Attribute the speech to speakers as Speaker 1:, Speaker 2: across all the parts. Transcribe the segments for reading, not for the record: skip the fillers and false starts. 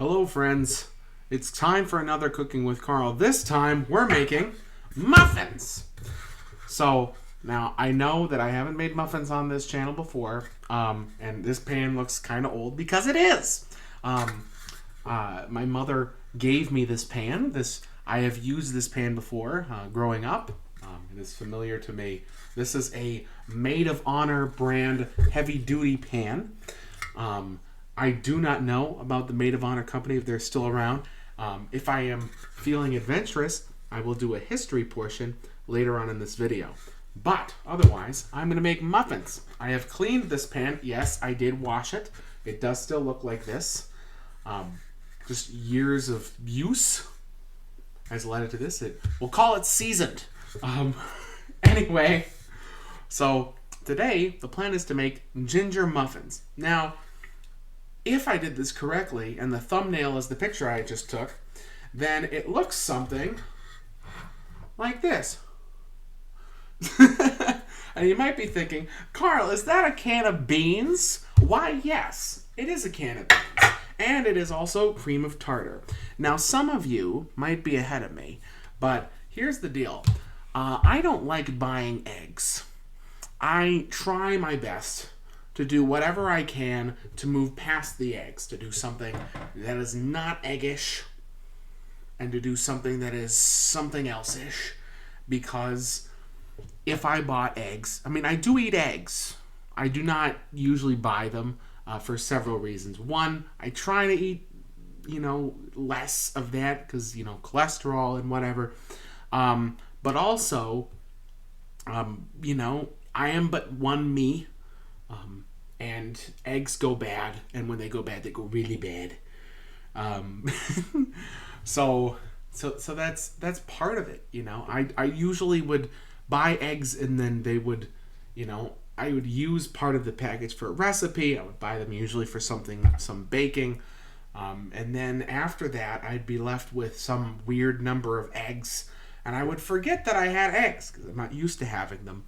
Speaker 1: Hello friends, it's time for another Cooking with Karl. This time we're making muffins. So now I know that I haven't made muffins on this channel before, and this pan looks kind of old because it is. My mother gave me this pan. I have used this pan before growing up. It is familiar to me. This is a Maid of Honor brand heavy duty pan. I do not know about the Maid of Honor company if they're still around. If I am feeling adventurous, I will do a history portion later on in this video. But otherwise, I'm going to make muffins. I have cleaned this pan. Yes, I did wash it. It does still look like this. Just years of use has led it to this. We'll call it seasoned. Anyway, so today the plan is to make ginger muffins. Now, if I did this correctly, and the thumbnail is the picture I just took, then it looks something like this. And you might be thinking, Karl, is that a can of beans? Why, yes, it is a can of beans. And it is also cream of tartar. Now, some of you might be ahead of me, but here's the deal. I don't like buying eggs. I try my best to do whatever I can to move past the eggs, to do something that is not eggish, and to do something that is something else-ish, because if I bought eggs, I do eat eggs. I do not usually buy them for several reasons. One, I try to eat, less of that because, cholesterol and whatever. But also, I am but one me. And eggs go bad, and when they go bad, they go really bad. So that's part of it. I usually would buy eggs, and then they would, I would use part of the package for a recipe. I would buy them usually for some baking, and then after that, I'd be left with some weird number of eggs, and I would forget that I had eggs because I'm not used to having them.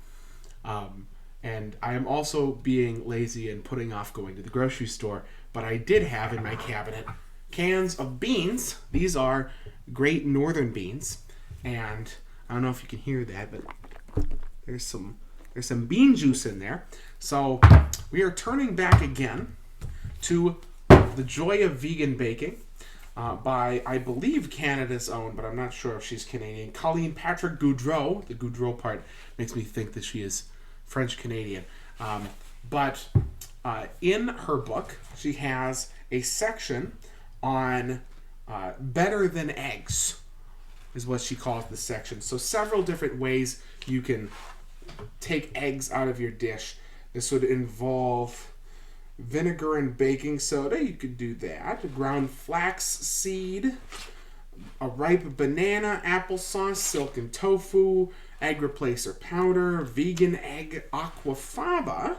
Speaker 1: And I am also being lazy and putting off going to the grocery store. But I did have in my cabinet cans of beans. These are Great Northern beans. And I don't know if you can hear that, but there's some bean juice in there. So we are turning back again to The Joy of Vegan Baking by, I believe, Canada's own, but I'm not sure if she's Canadian, Colleen Patrick Goudreau. The Goudreau part makes me think that she is French-Canadian. But in her book, she has a section on better than eggs, is what she calls the section. So several different ways you can take eggs out of your dish. This would involve vinegar and baking soda. You could do that. Ground flax seed, a ripe banana, applesauce, silken tofu, egg replacer powder, vegan egg. Aquafaba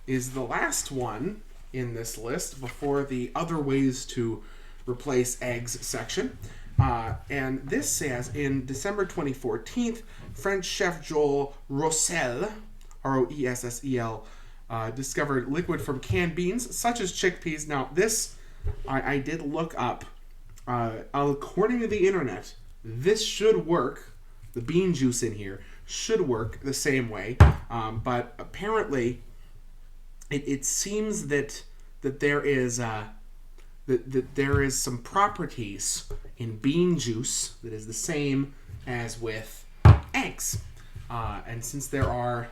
Speaker 1: is the last one in this list before the other ways to replace eggs section. And this says, in December 2014, French chef Joel Rossel, Roessel, discovered liquid from canned beans, such as chickpeas. Now, this, I did look up. According to the internet, this should work. The bean juice in here should work the same way, but apparently, it seems that there is that there is some properties in bean juice that is the same as with eggs, and since there are,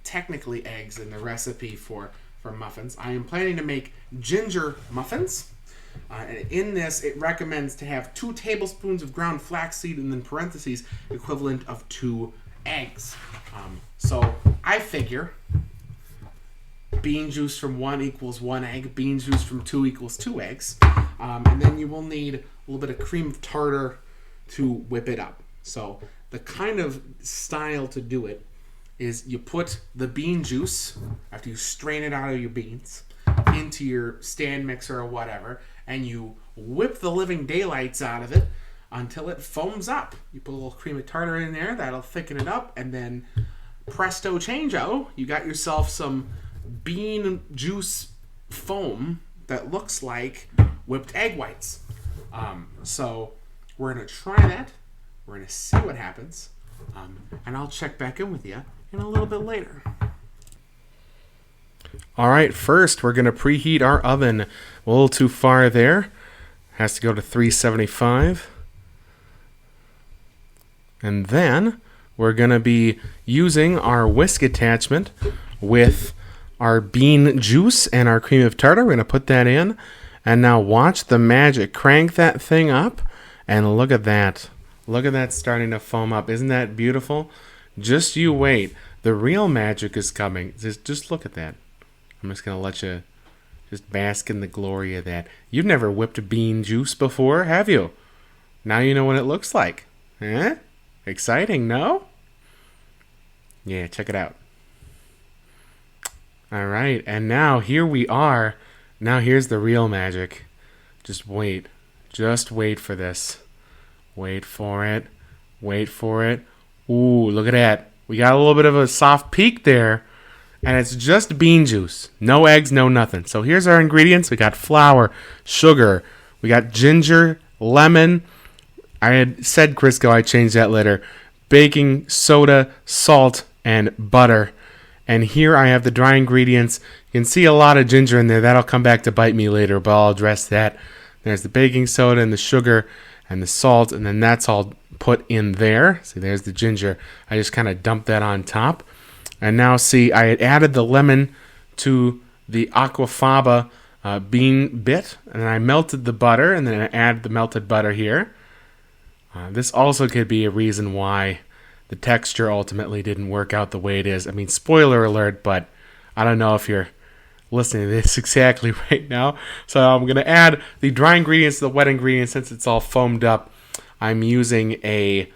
Speaker 1: technically eggs in the recipe for muffins, I am planning to make ginger muffins. And in this, it recommends to have 2 tablespoons of ground flaxseed and then parentheses equivalent of 2 eggs. So I figure bean juice from 1 equals 1 egg, bean juice from 2 equals 2 eggs. And then you will need a little bit of cream of tartar to whip it up. So the kind of style to do it is you put the bean juice, after you strain it out of your beans, into your stand mixer or whatever, and you whip the living daylights out of it until it foams up. You put a little cream of tartar in there, that'll thicken it up, and then presto changeo, you got yourself some bean juice foam that looks like whipped egg whites. So we're going to try that. We're going to see what happens. And I'll check back in with you in a little bit later. All right, first we're going to preheat our oven. A little too far there. Has to go to 375. And then we're going to be using our whisk attachment with our bean juice and our cream of tartar. We're going to put that in. And now watch the magic. Crank that thing up. And look at that. Look at that starting to foam up. Isn't that beautiful? Just you wait. The real magic is coming. Just look at that. I'm just going to let you just bask in the glory of that. You've never whipped bean juice before, have you? Now you know what it looks like. Eh? Exciting, no? Yeah, check it out. All right, and now here we are. Now here's the real magic. Just wait. Just wait for this. Wait for it. Wait for it. Ooh, look at that. We got a little bit of a soft peak there. And it's just bean juice. No eggs, no nothing. So here's our ingredients. We got flour, sugar. We got ginger, lemon. I had said Crisco. I changed that later. Baking soda, salt, and butter. And here I have the dry ingredients. You can see a lot of ginger in there. That'll come back to bite me later, but I'll address that. There's the baking soda and the sugar and the salt, and then that's all put in there. See, there's the ginger. I just kind of dumped that on top. And now, see, I had added the lemon to the Aquafaba bean bit, and then I melted the butter, and then I added the melted butter here. This also could be a reason why the texture ultimately didn't work out the way it is. I mean, spoiler alert, but I don't know if you're listening to this exactly right now. So I'm going to add the dry ingredients to the wet ingredients since it's all foamed up. I'm using a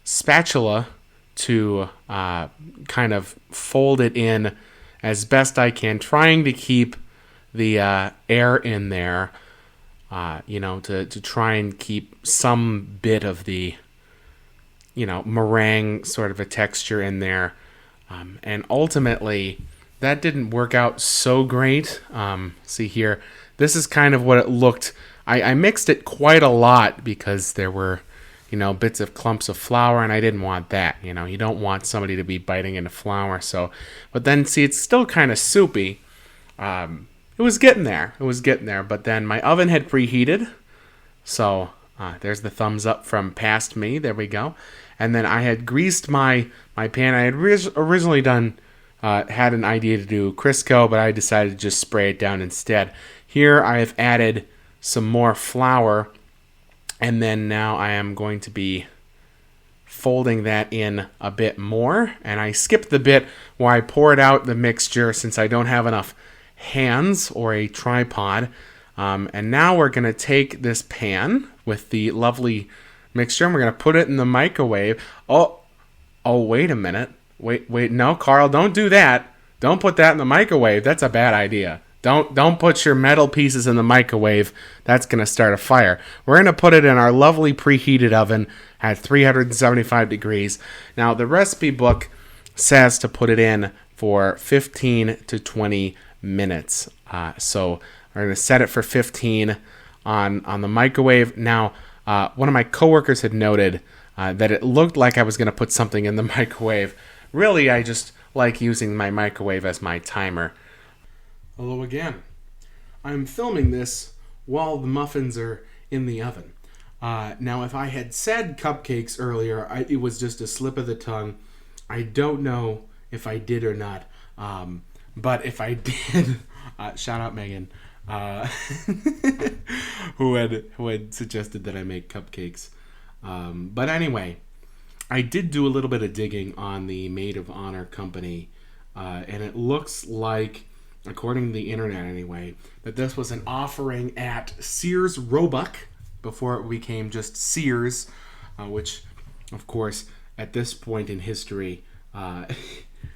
Speaker 1: spatula to kind of fold it in as best I can, trying to keep the air in there, to try and keep some bit of the, meringue sort of a texture in there. And ultimately, that didn't work out so great. See here, this is kind of what it looked. I mixed it quite a lot because there were bits of clumps of flour, and I didn't want that. You don't want somebody to be biting into flour. So, but then see, it's still kind of soupy. It was getting there. But then my oven had preheated. So there's the thumbs up from past me. There we go. And then I had greased my pan. I had originally had an idea to do Crisco, but I decided to just spray it down instead. Here I have added some more flour. And then now I am going to be folding that in a bit more. And I skipped the bit where I poured out the mixture since I don't have enough hands or a tripod. And now we're going to take this pan with the lovely mixture and we're going to put it in the microwave. Oh, wait a minute. Wait, no, Karl, don't do that. Don't put that in the microwave. That's a bad idea. Don't put your metal pieces in the microwave. That's going to start a fire. We're going to put it in our lovely preheated oven at 375 degrees. Now, the recipe book says to put it in for 15 to 20 minutes. So we're going to set it for 15 on the microwave. Now, one of my coworkers had noted that it looked like I was going to put something in the microwave. Really, I just like using my microwave as my timer. Hello again. I'm filming this while the muffins are in the oven. Now, if I had said cupcakes earlier, it was just a slip of the tongue. I don't know if I did or not. But if I did, shout out Megan, who had suggested that I make cupcakes. But anyway, I did do a little bit of digging on the Maid of Honor company, and it looks like, according to the internet anyway, that this was an offering at Sears Roebuck before it became just Sears, which, of course, at this point in history,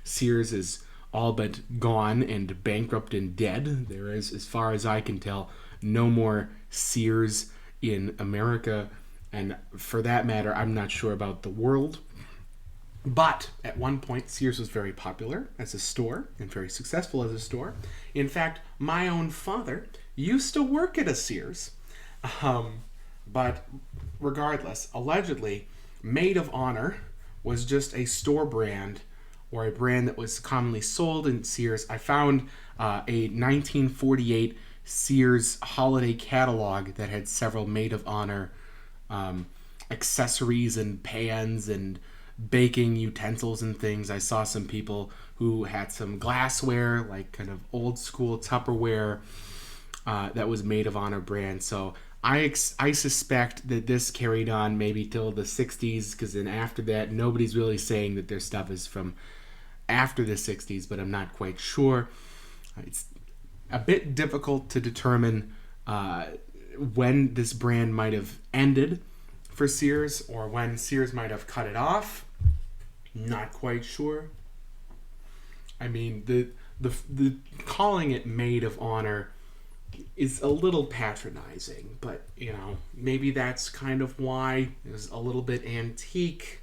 Speaker 1: Sears is all but gone and bankrupt and dead. There is, as far as I can tell, no more Sears in America, and for that matter, I'm not sure about the world. But at one point, Sears was very popular as a store and very successful as a store. In fact, my own father used to work at a Sears. Um, but regardless, allegedly, Maid of Honor was just a store brand or a brand that was commonly sold in Sears. I found a 1948 Sears holiday catalog that had several Maid of Honor um, accessories and pans and baking utensils and things. I saw some people who had some glassware, like kind of old school Tupperware that was Maid of Honor brand. So I suspect that this carried on maybe till the 60s, because then after that, nobody's really saying that their stuff is from after the 60s, but I'm not quite sure. It's a bit difficult to determine when this brand might have ended for Sears or when Sears might have cut it off. Not quite sure. I mean, the calling it Maid of Honor is a little patronizing, but you know, maybe that's kind of why it was a little bit antique.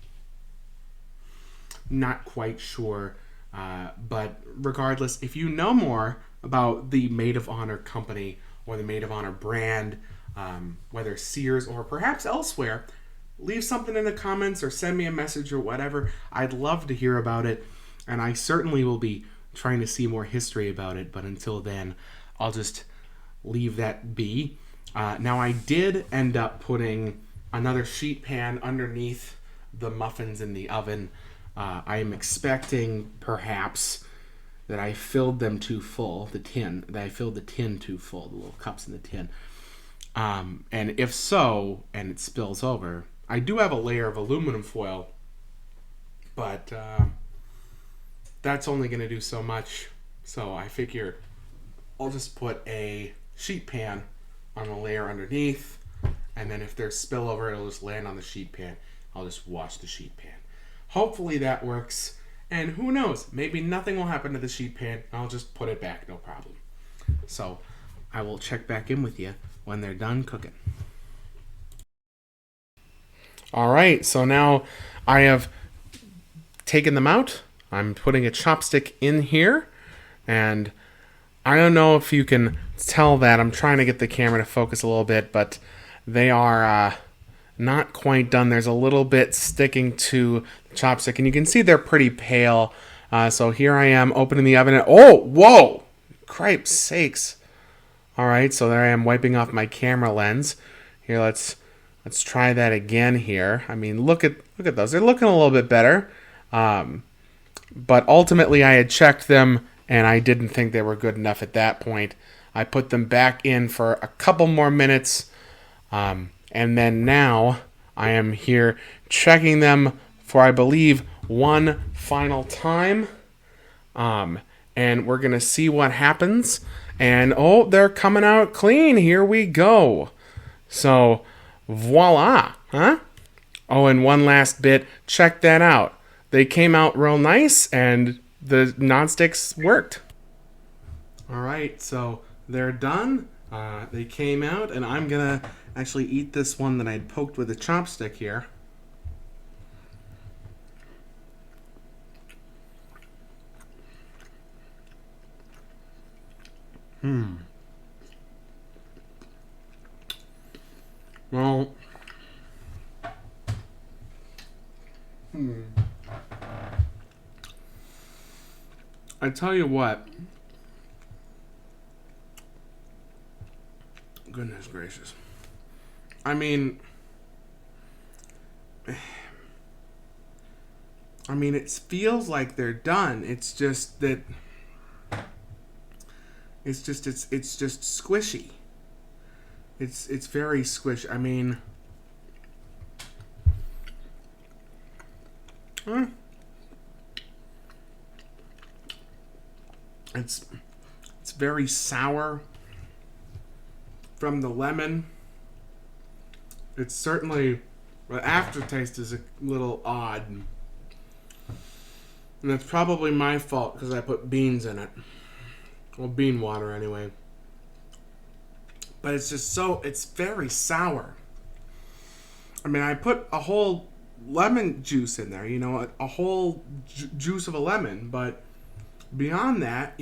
Speaker 1: Not quite sure. But regardless, if you know more about the Maid of Honor company or the Maid of Honor brand, whether Sears or perhaps elsewhere, leave something in the comments or send me a message or whatever. I'd love to hear about it, and I certainly will be trying to see more history about it, but until then, I'll just leave that be. Now, I did end up putting another sheet pan underneath the muffins in the oven. I am expecting, perhaps, that I filled them too full, that I filled the tin too full, the little cups in the tin. And if so, and it spills over, I do have a layer of aluminum foil, but that's only going to do so much. So I figure I'll just put a sheet pan on a layer underneath, and then if there's spillover, it'll just land on the sheet pan. I'll just wash the sheet pan. Hopefully that works, and who knows, maybe nothing will happen to the sheet pan. I'll just put it back, no problem. So I will check back in with you when they're done cooking. All right, so now I have taken them out. I'm putting a chopstick in here, and I don't know if you can tell that. I'm trying to get the camera to focus a little bit, but they are not quite done. There's a little bit sticking to the chopstick, and you can see they're pretty pale. So here I am opening the oven. Oh, whoa! Cripe sakes. All right, so there I am wiping off my camera lens. Here, let's try that again here. I mean, look at those. They're looking a little bit better. But ultimately, I had checked them, and I didn't think they were good enough at that point. I put them back in for a couple more minutes, and then now I am here checking them for, I believe, one final time. And we're going to see what happens. And, oh, they're coming out clean. Here we go. So, voila. Huh? Oh, and one last bit. Check that out. They came out real nice, and the nonsticks worked. All right, so they're done. They came out, and I'm going to actually eat this one that I'd poked with a chopstick here. Well, I tell you what. Goodness gracious. I mean, it feels like they're done. It's just that it's just squishy. It's very squishy. I mean, it's very sour from the lemon. It's certainly, the aftertaste is a little odd. And that's probably my fault because I put beans in it. Well, bean water anyway. But it's just it's very sour. I mean, I put a whole lemon juice in there, a whole juice of a lemon. But beyond that,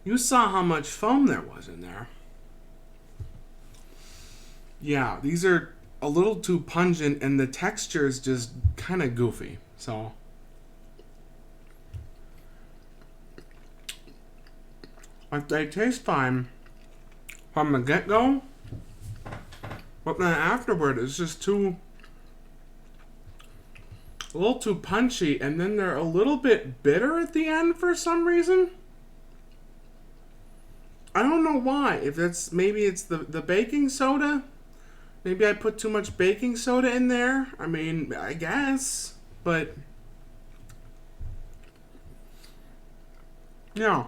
Speaker 1: you saw how much foam there was in there. Yeah, these are a little too pungent, and the texture is just kind of goofy. So, like, they taste fine from the get-go, but then afterward, it's just a little too punchy, and then they're a little bit bitter at the end for some reason. I don't know why. If maybe it's the baking soda. Maybe I put too much baking soda in there. I mean, I guess, but yeah.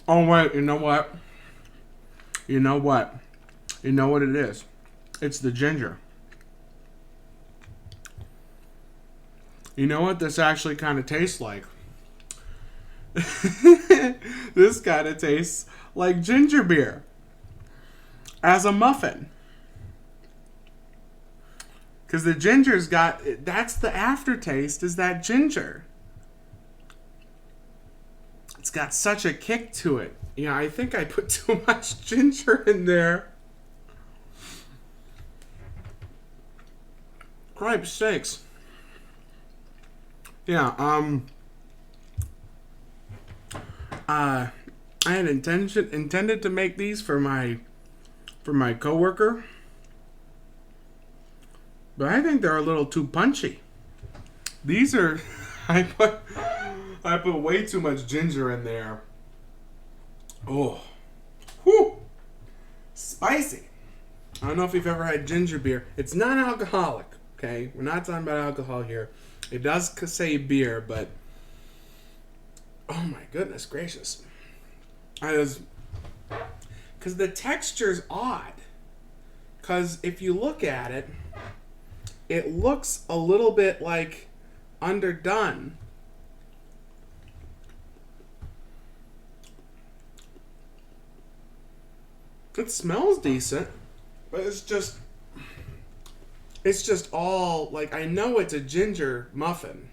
Speaker 1: Oh wait, you know what? You know what? You know what it is? It's the ginger. You know what this actually kind of tastes like? This kind of tastes like ginger beer as a muffin. Because the ginger's got, that's the aftertaste, is that ginger. It's got such a kick to it. Yeah, I think I put too much ginger in there. Cripes sakes. Yeah, I had intended to make these for my coworker, but I think they're a little too punchy. These are I put way too much ginger in there. Oh, whew, spicy. I don't know if you've ever had ginger beer. It's non-alcoholic. Okay, we're not talking about alcohol here. It does say beer, but oh my goodness gracious. Because the texture's odd. Because if you look at it, it looks a little bit like underdone. It smells decent, but it's just all, like, I know it's a ginger muffin,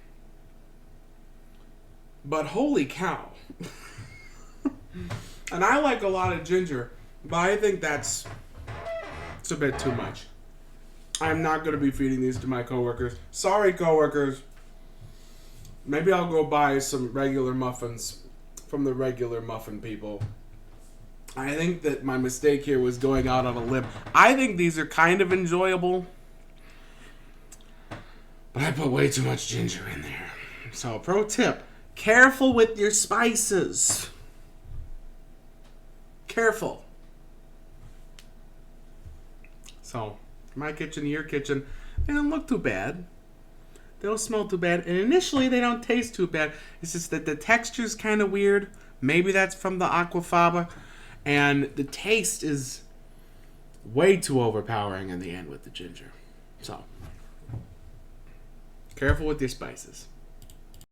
Speaker 1: but holy cow. And I like a lot of ginger, but I think it's a bit too much. I'm not going to be feeding these to my coworkers. Sorry, coworkers. Maybe I'll go buy some regular muffins from the regular muffin people. I think that my mistake here was going out on a limb. I think these are kind of enjoyable, but I put way too much ginger in there. So, pro tip, careful with your spices. Careful. So, my kitchen, your kitchen, they don't look too bad. They don't smell too bad. And initially, they don't taste too bad. It's just that the texture's kind of weird. Maybe that's from the Aquafaba. And the taste is way too overpowering in the end with the ginger. So, careful with your spices.